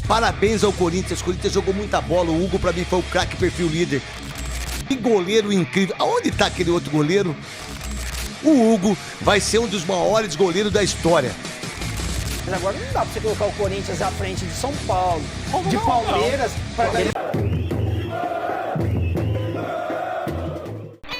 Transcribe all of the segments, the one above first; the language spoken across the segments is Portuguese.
Parabéns ao Corinthians. O Corinthians jogou muita bola. O Hugo, pra mim, foi o craque perfil líder. Que goleiro incrível. Aonde tá aquele outro goleiro? O Hugo vai ser um dos maiores goleiros da história. Mas agora não dá pra você colocar o Corinthians à frente de São Paulo, de Palmeiras, para ganhar.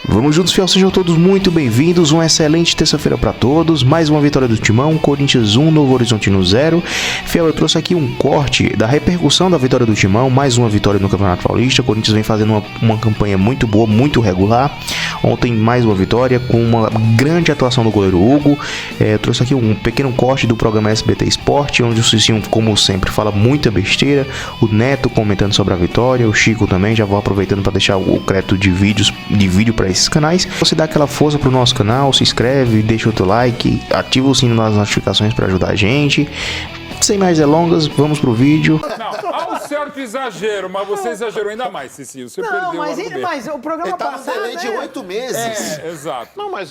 Vamos juntos, fiel, sejam todos muito bem-vindos, uma excelente terça-feira para todos, mais uma vitória do Timão, Corinthians 1, Novo Horizontino 0. Fiel, eu trouxe aqui um corte da repercussão da vitória do Timão, mais uma vitória no Campeonato Paulista. O Corinthians vem fazendo uma campanha muito boa, muito regular. Ontem mais uma vitória com uma grande atuação do goleiro Hugo. Eu trouxe aqui um pequeno corte do programa SBT Esporte, onde o Cicinho, como sempre, fala muita besteira. O Neto comentando sobre a vitória, o Chico também. Já vou aproveitando para deixar o crédito de vídeo para esses canais. Você dá aquela força pro nosso canal, se inscreve, deixa o teu like, ativa o sino das notificações para ajudar a gente. Sem mais delongas, vamos pro vídeo. Não, há um certo exagero, mas você exagerou ainda mais, Cicinho. Você perdeu o argumento. Mas o programa Ele tá num passado... delay de 8 meses. É, exato. Não, mas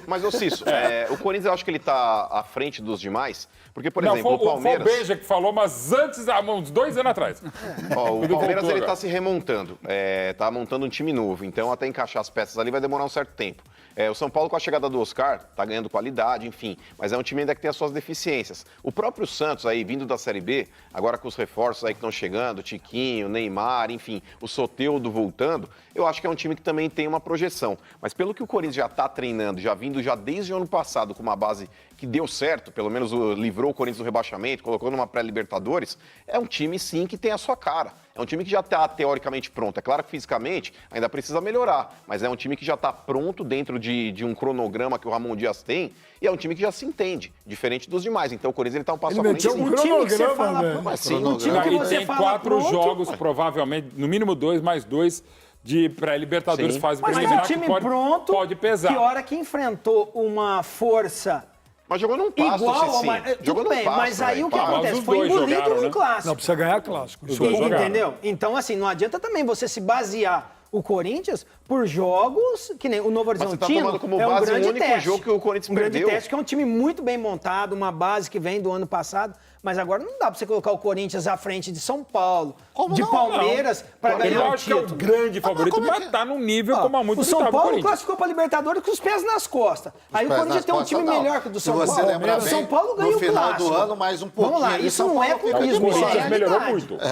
Mas, Cício, o Corinthians eu acho que ele tá à frente dos demais. Porque, por exemplo, o Palmeiras... Foi o Benja que falou, mas antes, há uns 2 anos atrás. O Palmeiras, ele tá se remontando. Tá montando um time novo. Então, até encaixar as peças ali vai demorar um certo tempo. O São Paulo, com a chegada do Oscar, tá ganhando qualidade, enfim. Mas é um time ainda que tem as suas deficiências. O próprio Santos aí, vindo da Série B, agora com os reforços aí que estão chegando, Tiquinho, Neymar, enfim, o Soteldo voltando, eu acho que é um time que também tem uma projeção. Mas pelo que o Corinthians já tá treinando, já vindo já desde o ano passado com uma base que deu certo, pelo menos livrou o Corinthians do rebaixamento, colocou numa pré-Libertadores, é um time sim que tem a sua cara. É um time que já está teoricamente pronto. É claro que fisicamente ainda precisa melhorar, mas é um time que já está pronto dentro de um cronograma que o Ramon Dias tem, e é um time que já se entende, diferente dos demais. Então o Corinthians ele está um passo à frente. Um time que você fala... Mas sim, um time que E você tem fala 4 pronto... jogos, provavelmente, no mínimo 2 mais 2, de pré-Libertadores, fase Mas preliminar, um time que pronto, pode pesar. que hora que enfrentou uma força... Mas jogou num passo, igual Cicinho. Tudo bem, passo, mas aí o que Mas acontece? os Foi dois engolido jogaram, no né? clássico. Não, precisa ganhar clássico. Os dois jogaram. Entendeu? Então, assim, não adianta também você se basear o Corinthians por jogos que nem o Novo Mas você tá Horizontino tomando como é um base grande o único teste. jogo que o Corinthians um grande perdeu. teste, que é um time muito bem montado, uma base que vem do ano passado, mas agora não dá pra você colocar o Corinthians à frente de São Paulo, de Palmeiras, para ganhar Eu o acho que é o título. grande favorito, mas tá num nível como há muito O São tempo Paulo Corinthians. classificou pra Libertadores com os pés nas costas. Aí o pés Corinthians nas tem um costas, time não. melhor que o do São Se Paulo. você lembrar O bem, São Paulo ganhou no o final clássico. do ano, mais um pouquinho. Vamos lá, e isso São não é Paulo fica clubismo, O isso é Corinthians melhorou realidade. muito.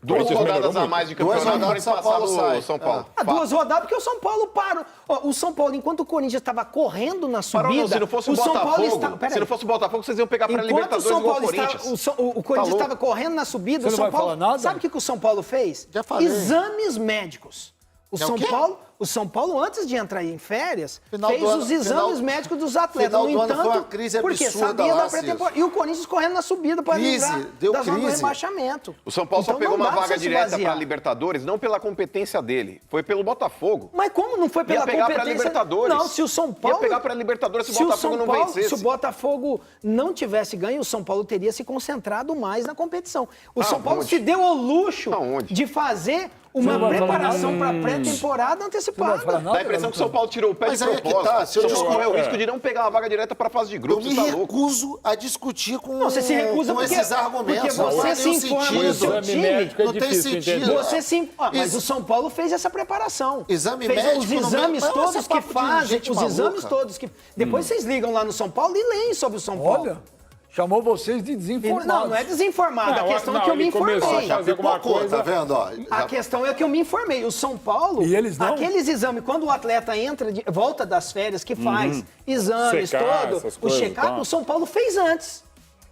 Duas Corinthians rodadas melhorou a mais de Duas campeonato, o rodadas, Corinthians São Paulo passava sai. o São Paulo. Duas rodadas porque o São Paulo parou. Ó, o São Paulo, enquanto o Corinthians estava correndo na subida... Parou, não, se não fosse o São Botafogo, Paulo estava... se não fosse o Botafogo, vocês iam pegar para a Enquanto o Libertadores São igual o Paulo Corinthians. estava, o Corinthians louco. estava correndo na subida, Você o não São vai Paulo... falar nada? Sabe o que o São Paulo fez? Já falei. Exames médicos. É o quê? O São Paulo, antes de entrar em férias, Final fez do ano- os exames final- médicos dos atletas. final No do ano entanto, foi uma crise porque absurda sabia lá, da pré-temporada. E o Corinthians correndo na subida para Crise, livrar deu da zona do crise. rebaixamento. O São Paulo Então, só pegou não dá uma pra vaga você se direta para a basear. Libertadores, não pela competência dele, foi pelo Botafogo. Mas como não foi pela Ia pegar pra competência? Libertadores. Não, se o São Paulo... Ia pegar pra Libertadores se o São Botafogo não Paulo- vencesse. Se o Botafogo não tivesse ganho, o São Paulo teria se concentrado mais na competição. O São Paulo Aonde? se deu ao luxo Aonde? de fazer uma não vai falar preparação para pré-temporada antecipada. Dá a impressão que o São Paulo tirou o pé Mas de aí é que propósito. tá, se eu Só discutir- correu o risco de não pegar a vaga direta para a fase de Eu grupos. me Você tá louco? recuso a discutir com, Não, você se recusa com porque, esses argumentos. porque Não você faz se nenhum informa sentido. no seu Exame time. médico é Não tem difícil de sentido. entender. Você sim, mas Isso- o São Paulo fez essa preparação. Exame fez médico os no exames meio- todos Esse que papo de fazem, gente os maluca. exames todos que depois vocês ligam lá no São Paulo e leem sobre o São Paulo. Olha, chamou vocês de desinformados. Não, não é desinformado. Não, a questão é não, que eu me ele começou informei. a fazer alguma Pipocou, coisa. tá vendo? Ó, A questão é que eu me informei. O São Paulo, E eles não? aqueles exames, quando o atleta entra, volta das férias, que faz exames, Secar, todo, essas o coisas, check-up, tá. o São Paulo fez antes.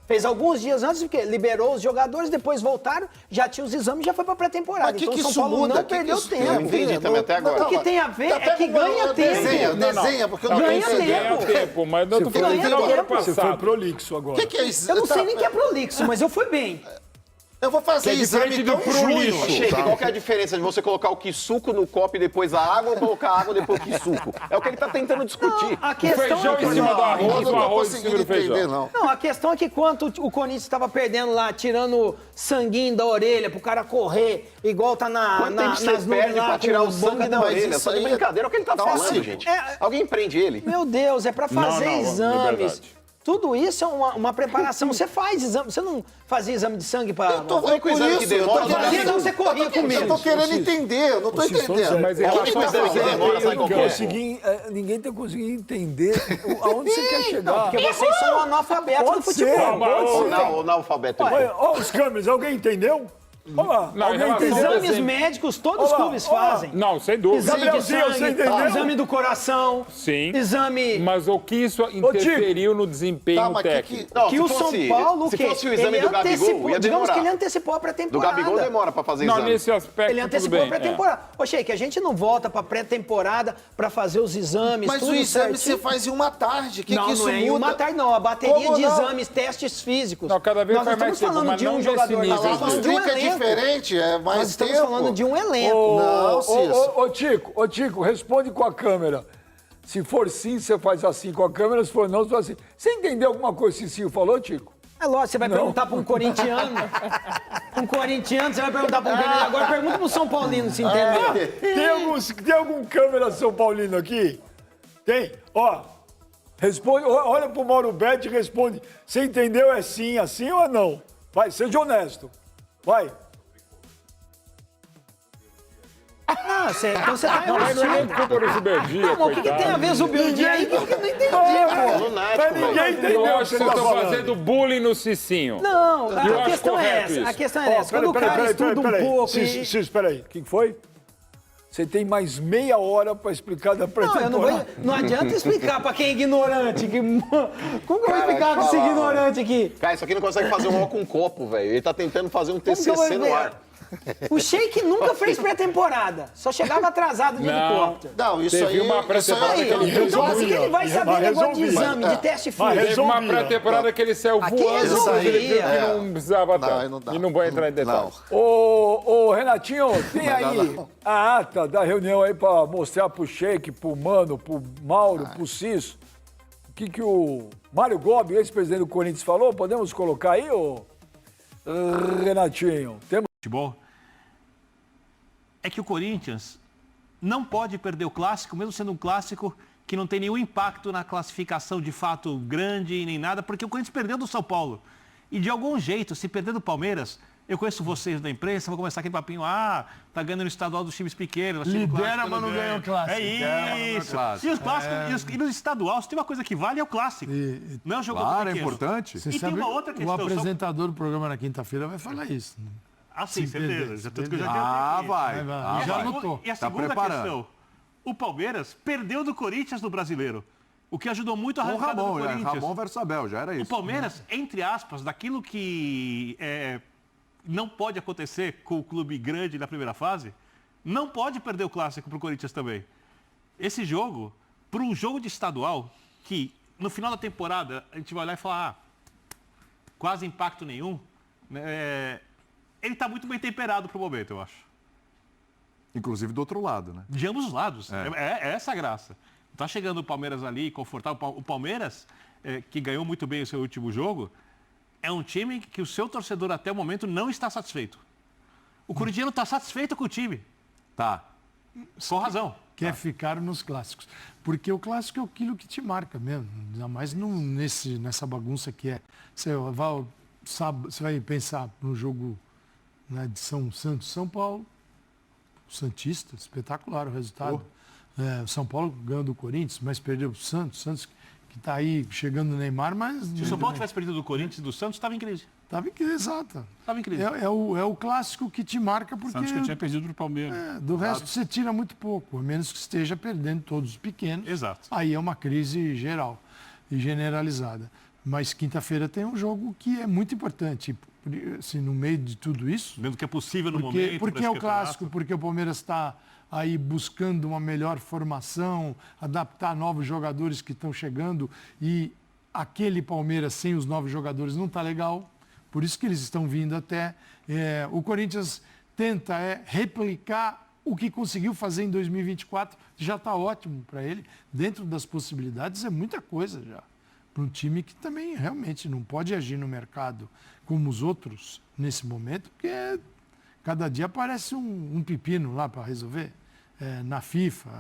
Fez alguns dias antes, porque liberou os jogadores, depois voltaram, já tinha os exames, já foi para pré-temporada. Mas que Então que o São isso Paulo muda? não Que que perdeu isso tempo. Eu entendi também até agora. O que tem a ver Até é que ganha tempo. Desenha, porque eu não Ganha tô entendendo. tempo. tempo, mas eu tô falando Ganha final do ano tempo. Você foi passado. prolixo agora. O que é isso? Eu não sei nem que é prolixo, mas eu fui bem. Eu vou fazer Que é exame diferente então do em junho. prolixo. Sheik, qual que é a diferença de você colocar o quisuco no copo e depois a água ou colocar a água e depois o quisuco? É o que ele tá tentando discutir. A O questão feijão é que em cima do Eu arroz, não o tô arroz em cima conseguindo do feijão. entender, não. Não, a questão é que quando o Corinthians estava perdendo lá, tirando sanguinho da orelha pro cara correr, igual tá Quanto tempo nas você nuvens perde lá pra com tirar o boca sangue da da- orelha? isso Só de aí brincadeira é o que ele tá dá um falando, ciclo. gente. É. Alguém prende ele. Meu Deus, é pra fazer Não, exames. liberdade. Tudo isso é uma preparação. Você faz exame, você não fazia exame de sangue para... Eu tô vendo por exame isso. que demora, Então você corria comigo. Eu tô querendo entender, eu não tô entendendo. Mas em O que relação tá a falando? demora, sai qualquer. Ninguém tá conseguindo entender aonde você quer chegar. Porque vocês são analfabetos Pode do futebol. ser. Ou na analfabeto. Olha os câmeras, alguém entendeu? Olha lá, Não, em alguém relação- entendeu? Exames médicos, todos os Olha lá, clubes olha lá. fazem. Não, sem dúvida. Exame de Gabrielzinho, você sangue, entendeu? exame do coração, Sim. exame... Mas o que isso interferiu no desempenho Tá, mas técnico? Não, que se o fosse- São Paulo, se o quê? fosse o exame Ele do Gabigol, antecipou, ia digamos demorar. que ele antecipou a Do pré-temporada. Gabigol demora pra fazer Não, exame. nesse aspecto Ele tudo antecipou bem. a pré-temporada. Ô, Sheik, a gente não volta pra pré-temporada pra fazer os exames, Mas tudo o exame certinho. você faz em uma tarde. O que Não, que isso não é em muda? uma tarde, não. A bateria Como de não? exames, testes físicos. Não, cada vez Nós faz não mais estamos tempo, falando mas de não um desse jogador. nível. Nós Lá estamos nos falando de um trinca é elenco. diferente, é mais Nós estamos tempo. falando de um elenco. Não, Cício. Ô, Tico, responde com a câmera. Se for sim, você faz assim com a câmera. Se for não, você faz assim. Você entendeu alguma coisa que o Cicinho falou, Tico? É lógico, você vai Não. perguntar para um corintiano. Um corintiano, você vai perguntar para um gremista. Agora pergunta para um São Paulino se entendeu. Tem algum câmera São Paulino aqui? Tem? Ó, responde, olha pro Mauro Betti e responde. Você entendeu? É sim, assim ou não? Vai, seja honesto. Vai. Ah, então você tá Não, mas não é nem enrolando. culpa do Zuberdia, Não, mas o que tem a ver Zubeldia aí? Que eu não entendi, pô. Lunático, Mas ninguém velho. entendeu Eu o que acho você que tá vocês estão falando. fazendo bullying no Cicinho. Não, Eu a acho questão é correto essa. isso. A questão é essa. Quando o cara estuda um pouco e... Cis, peraí. O que foi? Você tem mais meia hora pra explicar da Não, eu pré-temporada. não vou... Não adianta explicar pra quem é ignorante. Como que eu vou explicar pra esse falar, ignorante aqui? Cara, isso aqui não consegue fazer um ó com um copo, velho. Ele tá tentando fazer um que eu vou TCC no ver? ar. O Sheik nunca fez pré-temporada. Só chegava atrasado de Não. helicóptero. Não, isso Teve aí... uma isso pré-temporada aí- que ele Então assim que ele vai saber Mas negócio de resolvia. exame, de teste Mas físico. Teve uma resolvia. pré-temporada que ele saiu Aqui voando, resolvia. mas ele viu que não precisava Não, aí tanto. não dá. E não vou entrar em detalhes. Ô, Renatinho, tem aí a ata da reunião aí pra mostrar pro Sheik, pro Mano, pro Mauro, pro Cis. O que o Mário Gobi, ex-presidente do Corinthians, falou? Podemos colocar aí, ô Renatinho? Temos... futebol é que o Corinthians não pode perder o clássico, mesmo sendo um clássico que não tem nenhum impacto na classificação de fato grande nem nada, porque o Corinthians perdeu do São Paulo. E de algum jeito, se perder do Palmeiras, eu conheço vocês da imprensa, vou começar aquele papinho, tá ganhando no estadual dos times pequenos. Lidera, mas não ganha o clássico. É isso. E os clássicos, e no estadual, se tem uma coisa que vale, é o clássico. Não é o jogo Claro, é pequeno. importante. E tem uma outra O questão. apresentador do programa na quinta-feira vai falar isso. Ah, sim, Se certeza. perder, Já se tanto que eu já perder. tenho Ah, aqui. vai. E Já a anotou. segu- E a Tá segunda preparando. questão, o Palmeiras perdeu do Corinthians no Brasileiro, o que ajudou muito a O arrancada do Ramon, Corinthians. Ramon versus Abel, já era O isso. Palmeiras, entre aspas, daquilo que não pode acontecer com o clube grande na primeira fase, não pode perder o clássico para o Corinthians também. Esse jogo, para um jogo de estadual, que no final da temporada a gente vai olhar e falar, quase impacto nenhum, ele está muito bem temperado para o momento, eu acho. Inclusive do outro lado, né? De ambos os lados. É essa a graça. Tá chegando o Palmeiras ali, confortável. O Palmeiras, que ganhou muito bem o seu último jogo, é um time que o seu torcedor até o momento não está satisfeito. O corintiano está satisfeito com o time. Tá. Com razão. Quer ficar nos clássicos. Porque o clássico é aquilo que te marca mesmo. Ainda mais nessa bagunça que é. Você vai pensar no jogo, né, de São Santos, São Paulo. O Santista, espetacular o resultado. O São Paulo ganhou do Corinthians, mas perdeu o Santos. Santos que está aí chegando no Neymar, mas... Se o São Paulo tivesse perdido do Corinthians e do Santos, estava em crise. Estava em crise, exato. Estava em crise. É o clássico que te marca, porque... Santos que tinha perdido para o Palmeiras. Do resto você tira muito pouco, a menos que esteja perdendo todos os pequenos. Exato. Aí é uma crise geral e generalizada. Mas quinta-feira tem um jogo que é muito importante, assim, no meio de tudo isso. Vendo que é possível no momento. Porque é o clássico, porque o Palmeiras está aí buscando uma melhor formação, adaptar novos jogadores que estão chegando e aquele Palmeiras sem os novos jogadores não está legal. Por isso que eles estão vindo até. O Corinthians tenta replicar o que conseguiu fazer em 2024, já está ótimo para ele. Dentro das possibilidades é muita coisa já. Para um time que também realmente não pode agir no mercado como os outros nesse momento, porque cada dia aparece um pepino lá para resolver. na FIFA,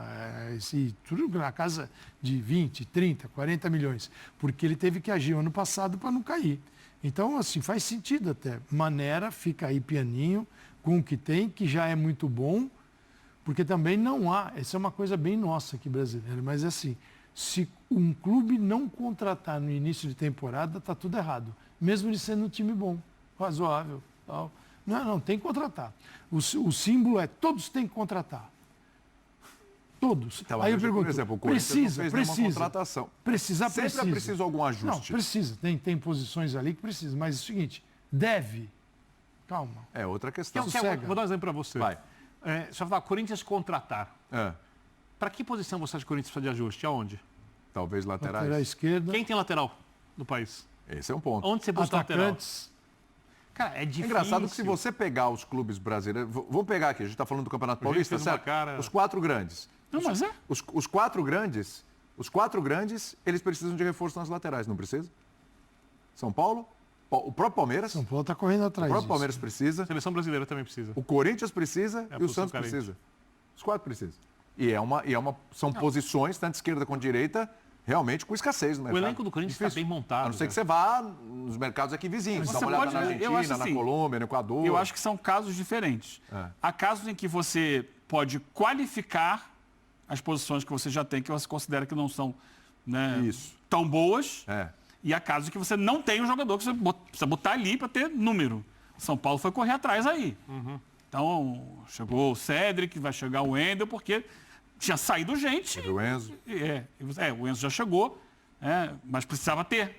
tudo na casa de 20, 30, 40 milhões, porque ele teve que agir ano passado para não cair. Então, assim, faz sentido até. Maneira, fica aí pianinho, com o que tem, que já é muito bom, porque também não há, essa é uma coisa bem nossa aqui brasileira, mas assim, se um clube não contratar no início de temporada, está tudo errado. Mesmo ele sendo um time bom, razoável, tal. Não, tem que contratar. O símbolo é todos têm que contratar. Todos. Então, aí eu pergunto, por exemplo, o Corinthians não fez nenhuma contratação. Precisa. Sempre é preciso algum ajuste. Não, precisa. Tem posições ali que precisa. Mas é o seguinte, deve. Calma. É outra questão. Vou dar um exemplo para você. Vai. Você vai falar, Corinthians contratar. Para que posição você acha que o Corinthians precisa de ajuste? Aonde? Talvez laterais. Lateral esquerda. Quem tem lateral no país? Esse é um ponto. Onde você busca Atacantes. lateral? Cara, é difícil. É engraçado que se você pegar os clubes brasileiros... Vamos pegar aqui, a gente está falando do Campeonato Paulista, certo? Os 4 grandes. Não, mas é. Os quatro grandes, eles precisam de reforço nas laterais, não precisa? São Paulo, o próprio Palmeiras. São Paulo está correndo atrás. O próprio Palmeiras precisa. A seleção brasileira também precisa. O Corinthians precisa É a e o posição Santos carente. precisa. Os 4 precisam. São posições, tanto esquerda quanto direita, realmente com escassez no mercado. O elenco do Corinthians está bem montado. A não ser que você vá nos mercados aqui vizinhos, dá uma olhada na Argentina, na Colômbia, no Equador. Eu acho que são casos diferentes. Há casos em que você pode qualificar as posições que você já tem, que você considera que não são tão boas. E há casos em que você não tem um jogador que você precisa botar ali para ter número. São Paulo foi correr atrás aí. Então, chegou o Cédric, vai chegar o Wendel, porque tinha saído gente. O Enzo. O Enzo já chegou, mas precisava ter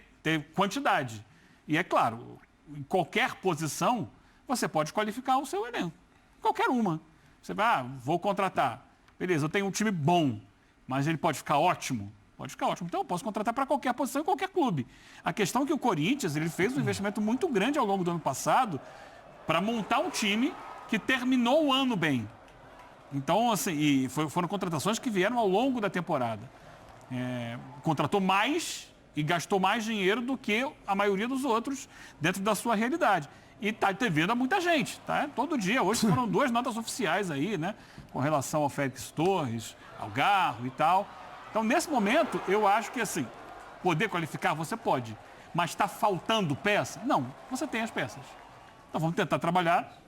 quantidade. E é claro, em qualquer posição, você pode qualificar o seu elenco. Qualquer uma. Você vai, vou contratar. Beleza, eu tenho um time bom, mas ele pode ficar ótimo? Pode ficar ótimo. Então eu posso contratar para qualquer posição em qualquer clube. A questão é que o Corinthians ele fez um investimento muito grande ao longo do ano passado para montar um time que terminou o ano bem. Então, assim, foram contratações que vieram ao longo da temporada. Contratou mais e gastou mais dinheiro do que a maioria dos outros dentro da sua realidade. E está devendo a muita gente, tá? Todo dia. Hoje foram 2 notas oficiais aí, né? Com relação ao Félix Torres, ao Garro e tal. Então, nesse momento, eu acho que, assim, poder qualificar, você pode. Mas está faltando peça? Não, você tem as peças. Então, vamos tentar trabalhar,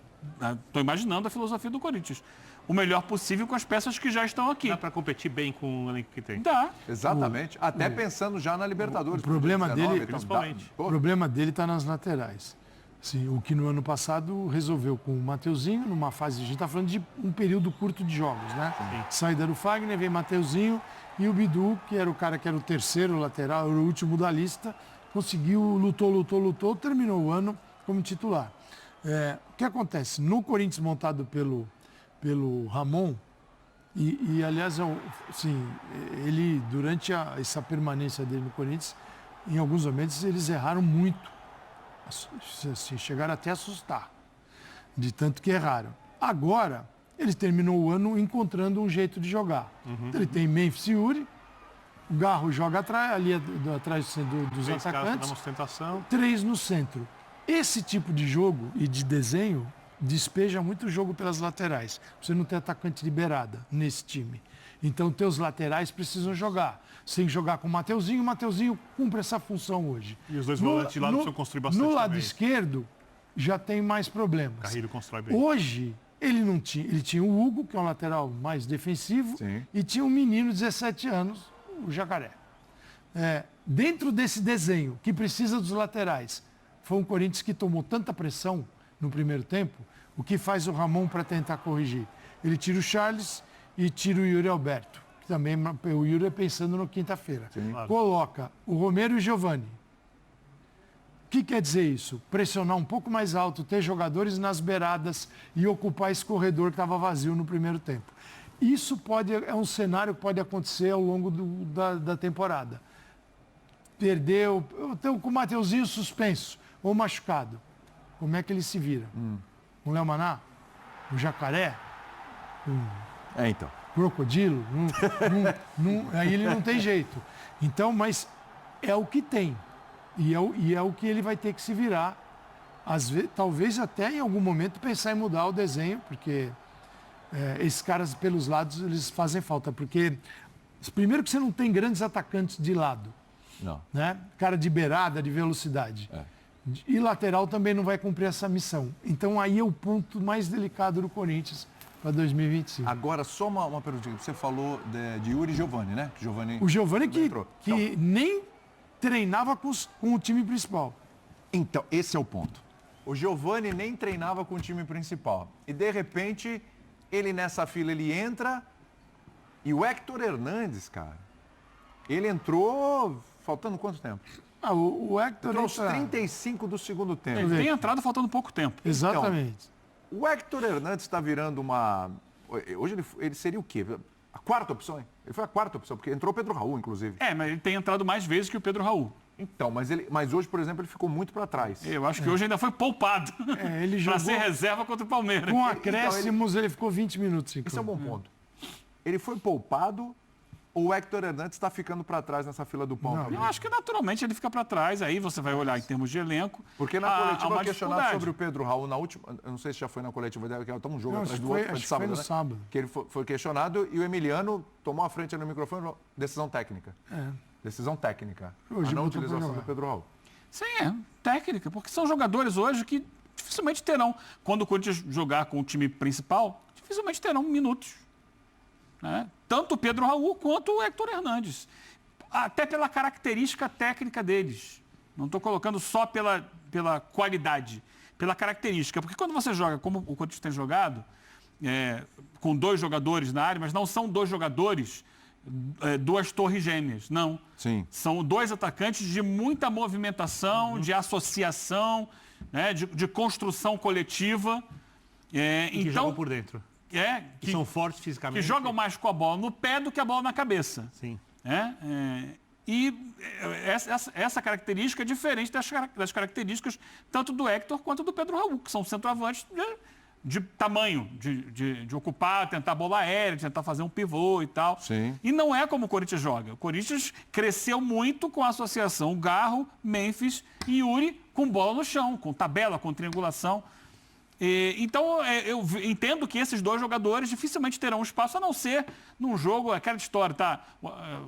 estou imaginando a filosofia do Corinthians, o melhor possível com as peças que já estão aqui. Dá para competir bem com o elenco que tem? Dá. Exatamente. Até pensando já na Libertadores. O problema 2019, dele, principalmente. O problema dele está nas laterais. Sim, o que no ano passado resolveu com o Mateuzinho, numa fase, a gente está falando de um período curto de jogos, né? Saída do Fagner, vem Mateuzinho e o Bidu, que era o cara que era o terceiro lateral, era o último da lista, conseguiu, lutou, terminou o ano como titular. O que acontece? No Corinthians montado pelo Ramon, e aliás, assim, ele, durante essa permanência dele no Corinthians, em alguns momentos eles erraram muito. Assim, chegaram até a assustar, de tanto que erraram. Agora, ele terminou o ano encontrando um jeito de jogar. Ele tem Memphis e Yuri, o Garro joga ali atrás dos atacantes, 3 no centro. Esse tipo de jogo e de desenho despeja muito jogo pelas laterais. Você não tem atacante liberada nesse time. Então, teus laterais precisam jogar. Sem jogar com o Mateuzinho cumpre essa função hoje. E os 2 volantes lá precisam construir bastante No lado também. esquerdo, já tem mais problemas. Carrilho constrói bem. Hoje, ele tinha o Hugo, que é um lateral mais defensivo, e tinha um menino de 17 anos, o Jacaré. Dentro desse desenho, que precisa dos laterais, foi um Corinthians que tomou tanta pressão no primeiro tempo, o que faz o Ramon para tentar corrigir? Ele tira o Charles e tira o Yuri Alberto, que também o Yuri é pensando no quinta-feira. Coloca o Romero e o Giovani. O que quer dizer isso? Pressionar um pouco mais alto, ter jogadores nas beiradas e ocupar esse corredor que estava vazio no primeiro tempo. Isso é um cenário que pode acontecer ao longo da temporada. Perdeu, então com o Mateuzinho suspenso ou machucado. Como é que ele se vira? O Léo Maná? O Jacaré? Então. Crocodilo? Aí ele não tem jeito. Então, mas é o que tem. E é o que ele vai ter que se virar. Às vezes, talvez até em algum momento pensar em mudar o desenho, porque esses caras pelos lados, eles fazem falta, porque primeiro que você não tem grandes atacantes de lado. Não. Né? Cara de beirada, de velocidade. E lateral também não vai cumprir essa missão. Então aí é o ponto mais delicado do Corinthians para 2025. Agora, só uma pergunta. Você falou de Yuri e Giovani, né? O Giovani que Então, nem treinava com o time principal. Então, esse é o ponto. O Giovani nem treinava com o time principal. E, de repente, ele nessa fila, ele entra. E o Héctor Hernandes, cara, ele entrou faltando quanto tempo? O Héctor entrou aos 35 do segundo tempo. Ele tem entrado faltando pouco tempo. Exatamente. Então, o Héctor Hernandes está virando uma... Hoje ele seria o quê? A quarta opção? Ele foi a quarta opção, porque entrou o Pedro Raul, inclusive. Mas ele tem entrado mais vezes que o Pedro Raul. Então, mas hoje, por exemplo, ele ficou muito para trás. Eu acho que hoje ainda foi poupado ele para ser reserva contra o Palmeiras. Com acréscimos, ele ficou 20 minutos. Esse é um bom ponto. Ele foi poupado ou o Héctor Hernandes está ficando para trás nessa fila do pão? Eu acho que naturalmente ele fica para trás, aí você vai olhar em termos de elenco. Porque na coletiva questionado sobre o Pedro Raul, na última, eu não sei se já foi na coletiva dela, que ela toma um jogo atrás do outro, acho que foi no sábado. Que ele foi questionado e o Emiliano tomou a frente no microfone e falou, decisão técnica. Decisão técnica. Hoje a não utilização do Pedro Raul. Sim, técnica, porque são jogadores hoje que dificilmente terão, quando o Corinthians jogar com o time principal, dificilmente terão minutos. Né? Tanto o Pedro Raul quanto o Héctor Hernandes. Até pela característica técnica deles. Não estou colocando só pela qualidade, pela característica. Porque quando você joga, como o Corinthians tem jogado, com 2 jogadores na área, mas não são 2 jogadores, 2 torres gêmeas, não. Sim. São 2 atacantes de muita movimentação, de associação, né, de construção coletiva. Que então, jogam por dentro. Que são fortes fisicamente. Que jogam mais com a bola no pé do que a bola na cabeça. Sim. E essa característica é diferente das características tanto do Héctor quanto do Pedro Raul, que são centroavantes de tamanho, de ocupar, tentar bola aérea, de tentar fazer um pivô e tal. Sim. E não é como o Corinthians joga. O Corinthians cresceu muito com a associação Garro, Memphis e Yuri com bola no chão, com tabela, com triangulação. Então, eu entendo que esses 2 jogadores dificilmente terão espaço, a não ser num jogo, aquela história, tá?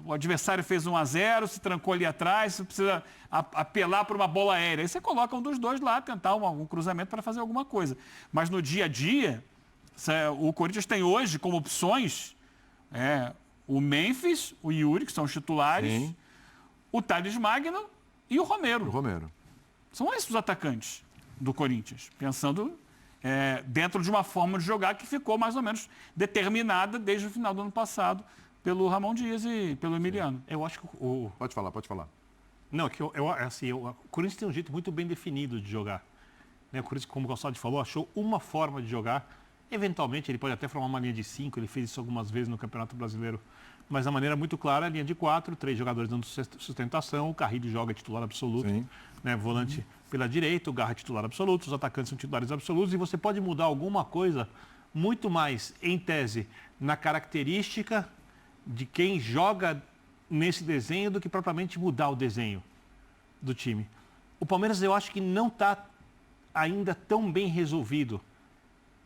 O adversário fez 1-0, se trancou ali atrás, você precisa apelar para uma bola aérea. Aí você coloca um dos 2 lá, tentar um cruzamento para fazer alguma coisa. Mas no dia a dia, o Corinthians tem hoje como opções o Memphis, o Yuri, que são os titulares, Sim. o Thales Magno e o Romero. Romero. São esses os atacantes do Corinthians, pensando dentro de uma forma de jogar que ficou mais ou menos determinada desde o final do ano passado pelo Ramon Dias e pelo Emiliano. Eu acho que Pode falar. Não, que o Corinthians tem um jeito muito bem definido de jogar. Né? O Corinthians, como o Gonçalves falou, achou uma forma de jogar. Eventualmente, ele pode até formar uma linha de 5, ele fez isso algumas vezes no Campeonato Brasileiro. Mas a maneira muito clara, a linha de 4, 3 jogadores dando sustentação, o Carrilho joga titular absoluto, né? Volante pela direita, o Garra titular absoluto, os atacantes são titulares absolutos, e você pode mudar alguma coisa muito mais, em tese, na característica de quem joga nesse desenho do que propriamente mudar o desenho do time. O Palmeiras, eu acho que não está ainda tão bem resolvido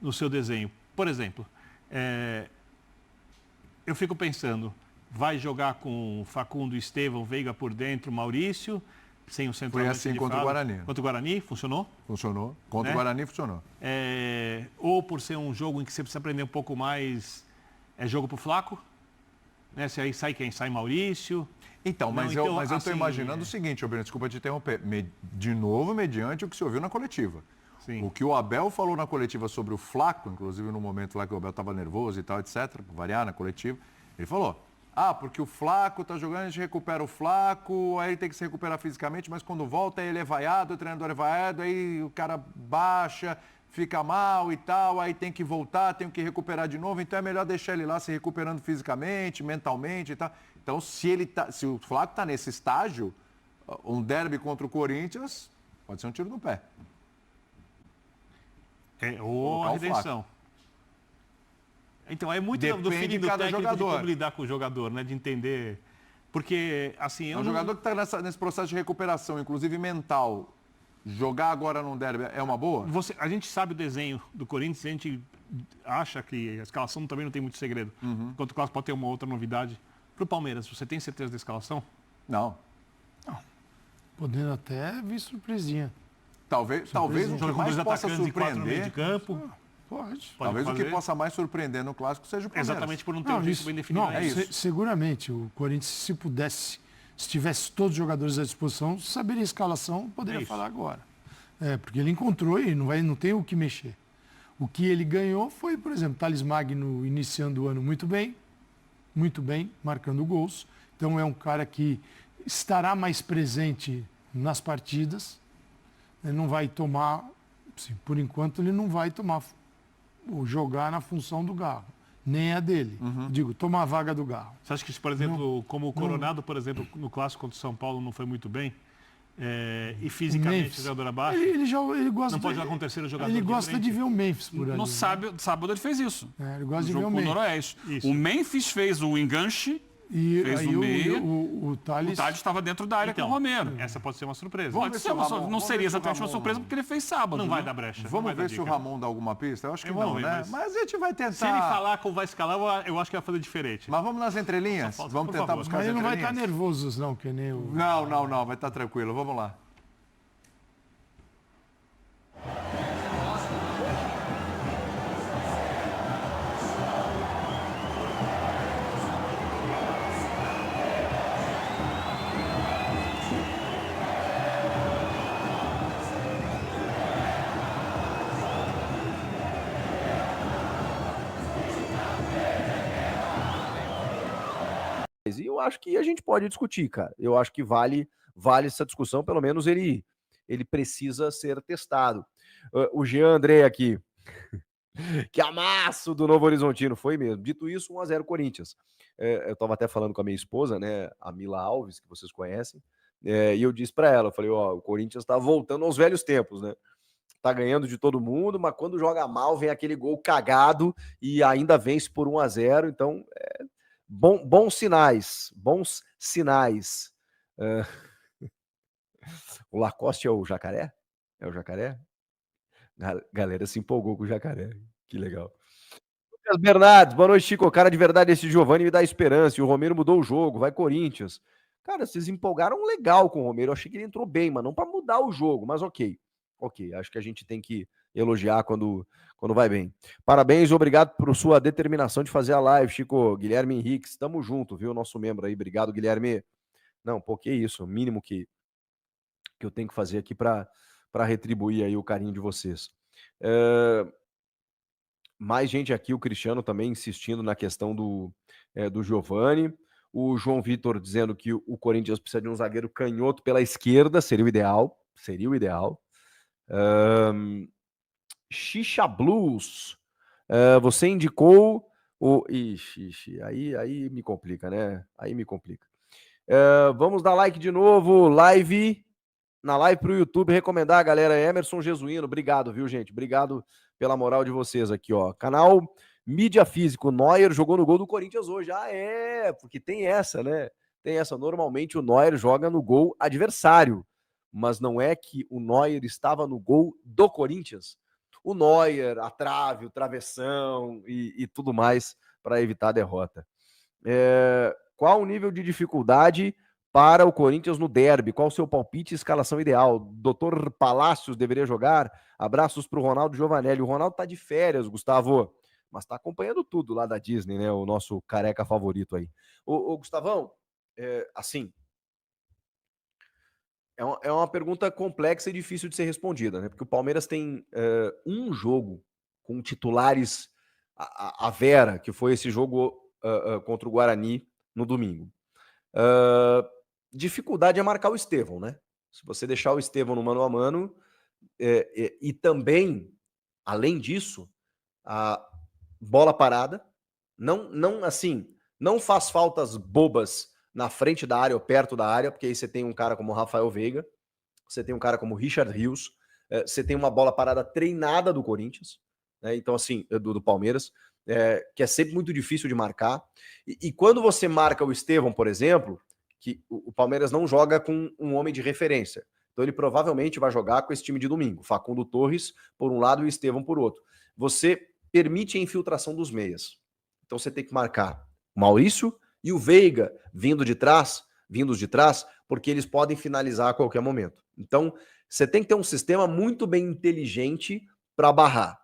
no seu desenho. Por exemplo, eu fico pensando, vai jogar com Facundo, Estevão, Veiga por dentro, Maurício, sem o centroavante. Foi assim contra o Guarani. Contra o Guarani, funcionou? Funcionou. Contra o Guarani, funcionou. Ou por ser um jogo em que você precisa aprender um pouco mais, jogo pro Flaco? Né? Se aí sai quem? Sai Maurício? Então, mas eu estou imaginando o seguinte, Alberto, desculpa te interromper, de novo, mediante o que se ouviu na coletiva. Sim. O que o Abel falou na coletiva sobre o Flaco, inclusive no momento lá que o Abel estava nervoso e tal, etc., para variar na coletiva, ele falou, porque o Flaco está jogando, a gente recupera o Flaco, aí ele tem que se recuperar fisicamente, mas quando volta ele é vaiado, o treinador é vaiado, aí o cara baixa, fica mal e tal, aí tem que voltar, tem que recuperar de novo, então é melhor deixar ele lá se recuperando fisicamente, mentalmente e tal. Então, se o Flaco está nesse estágio, um derby contra o Corinthians, pode ser um tiro no pé. Ou a redenção. Então, é muito do feeling do técnico jogador. De como lidar com o jogador, né? De entender. Porque, assim... É um jogador que está nesse processo de recuperação, inclusive mental. Jogar agora num derby é uma boa? A gente sabe o desenho do Corinthians, a gente acha que a escalação também não tem muito segredo. Enquanto o clássico pode ter uma outra novidade. Para o Palmeiras, você tem certeza da escalação? Não. Podendo até vir surpresinha. Talvez o que mais possa surpreender... de campo. Pode. Talvez o que possa mais surpreender no clássico seja o Palmeiras. Exatamente por não ter um jeito bem definido. Não, seguramente. O Corinthians, se tivesse todos os jogadores à disposição, saberia a escalação, poderia falar agora. Porque ele encontrou e não tem o que mexer. O que ele ganhou foi, por exemplo, Thales Magno iniciando o ano muito bem, marcando gols. Então é um cara que estará mais presente nas partidas. Ele não vai tomar, assim, por enquanto, ele não vai jogar na função do Garro, nem a dele. Digo, tomar a vaga do Garro. Você acha que, por exemplo, como o Coronado, por exemplo, no clássico contra o São Paulo não foi muito bem, e fisicamente o jogador abaixo, ele gosta não pode jogar com um terceiro jogador Ele gosta de ver o Memphis por ali. No sábado ele fez isso. Ele gosta de no ver jogo o com o Memphis. Noroeste. Isso. O Memphis fez o enganche, fez aí o meia. O Thales... O Tades estava dentro da área com o Romero. Essa pode ser uma surpresa. Pode ser não seria exatamente uma surpresa porque ele fez sábado. Não vai dar brecha. Vamos ver se o Ramon dá alguma pista? Eu acho que não, né? Mas a gente vai tentar... Se ele falar como vai escalar, eu acho que vai fazer diferente. Mas vamos nas entrelinhas? Vamos tentar buscar as entrelinhas? Mas ele não vai estar nervoso, não, que nem o... Não, vai estar tranquilo. Vamos lá. E eu acho que a gente pode discutir, cara. Eu acho que vale essa discussão, pelo menos ele precisa ser testado. O Jean André aqui. Que amasso do Novo Horizontino, foi mesmo. Dito isso, 1-0 Corinthians. Eu estava até falando com a minha esposa, né, a Mila Alves, que vocês conhecem, e eu disse para ela, eu falei, o Corinthians está voltando aos velhos tempos, né? Tá ganhando de todo mundo, mas quando joga mal, vem aquele gol cagado e ainda vence por 1-0, então... Bons sinais. O Lacoste é o jacaré? É o jacaré? Galera se empolgou com o jacaré. Que legal. Lucas Bernardes, boa noite, Chico. Cara, de verdade, esse Giovani me dá esperança. E o Romero mudou o jogo, vai Corinthians. Cara, vocês empolgaram legal com o Romero. Eu achei que ele entrou bem, mas não para mudar o jogo. Mas ok. Acho que a gente tem que elogiar quando vai bem. Parabéns, obrigado por sua determinação de fazer a live, Chico. Guilherme Henriques, tamo junto, viu? Nosso membro aí, obrigado, Guilherme. Não, que isso, o mínimo que eu tenho que fazer aqui para retribuir aí o carinho de vocês. Mais gente aqui, o Cristiano também insistindo na questão do Giovani. O João Vitor dizendo que o Corinthians precisa de um zagueiro canhoto pela esquerda, seria o ideal. Xixa Blues, você indicou o... Ixi, aí me complica, né? Vamos dar like de novo, na live pro YouTube, recomendar a galera, Emerson Jesuíno, obrigado, viu, gente? Obrigado pela moral de vocês aqui, ó. Canal Mídia Físico, Neuer jogou no gol do Corinthians hoje. Porque tem essa, né? Normalmente o Neuer joga no gol adversário, mas não é que o Neuer estava no gol do Corinthians. O Neuer, a trave, o travessão e tudo mais para evitar a derrota. Qual o nível de dificuldade para o Corinthians no derby? Qual o seu palpite e escalação ideal? Dr. Palácios deveria jogar? Abraços para o Ronaldo Giovanelli. O Ronaldo tá de férias, Gustavo, mas tá acompanhando tudo lá da Disney, né? O nosso careca favorito aí. Ô Gustavão, assim... É uma pergunta complexa e difícil de ser respondida, né? Porque o Palmeiras tem um jogo com titulares à vera, que foi esse jogo contra o Guarani no domingo. Dificuldade é marcar o Estevão, né? Se você deixar o Estevão no mano a mano, e também, além disso, a bola parada, não faz faltas bobas na frente da área ou perto da área, porque aí você tem um cara como Rafael Veiga, você tem um cara como Richard Rios, você tem uma bola parada treinada do Corinthians, né? Então assim, do Palmeiras, que é sempre muito difícil de marcar, e quando você marca o Estevão, por exemplo, que o Palmeiras não joga com um homem de referência, então ele provavelmente vai jogar com esse time de domingo, Facundo Torres por um lado e o Estevão por outro. Você permite a infiltração dos meias. Então você tem que marcar o Maurício e o Veiga vindos de trás, porque eles podem finalizar a qualquer momento. Então, você tem que ter um sistema muito bem inteligente para barrar.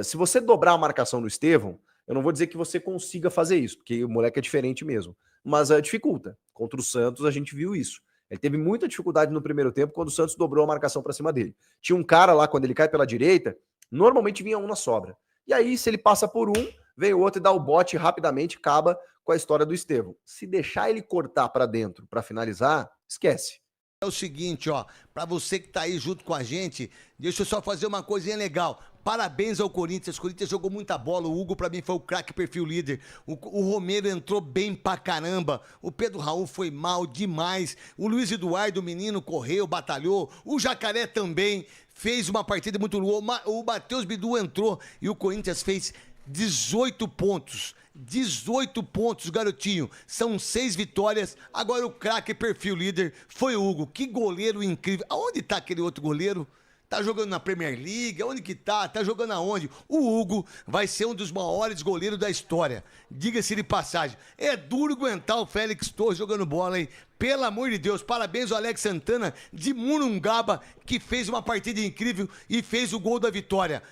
Se você dobrar a marcação do Estevão, eu não vou dizer que você consiga fazer isso, porque o moleque é diferente mesmo, mas dificulta. Contra o Santos, a gente viu isso. Ele teve muita dificuldade no primeiro tempo quando o Santos dobrou a marcação para cima dele. Tinha um cara lá, quando ele cai pela direita, normalmente vinha um na sobra. E aí, se ele passa por um, vem o outro e dá o bote rapidamente, acaba com a história do Estevão. Se deixar ele cortar para dentro para finalizar, esquece. É o seguinte, ó, para você que tá aí junto com a gente, deixa eu só fazer uma coisinha legal. Parabéns ao Corinthians. O Corinthians jogou muita bola. O Hugo, pra mim, foi o craque perfil líder. O Romero entrou bem pra caramba. O Pedro Raul foi mal demais. O Luiz Eduardo, o menino, correu, batalhou. O Jacaré também fez uma partida muito boa. O Matheus Bidu entrou e o Corinthians fez 18 pontos. 18 pontos, garotinho. São 6 vitórias. Agora o craque perfil líder foi o Hugo. Que goleiro incrível. Aonde tá aquele outro goleiro? Tá jogando na Premier League? Onde que tá? Tá jogando aonde? O Hugo vai ser um dos maiores goleiros da história. Diga-se de passagem. É duro aguentar o Félix Torres jogando bola, hein? Pelo amor de Deus. Parabéns ao Alex Santana de Murungaba, que fez uma partida incrível e fez o gol da vitória.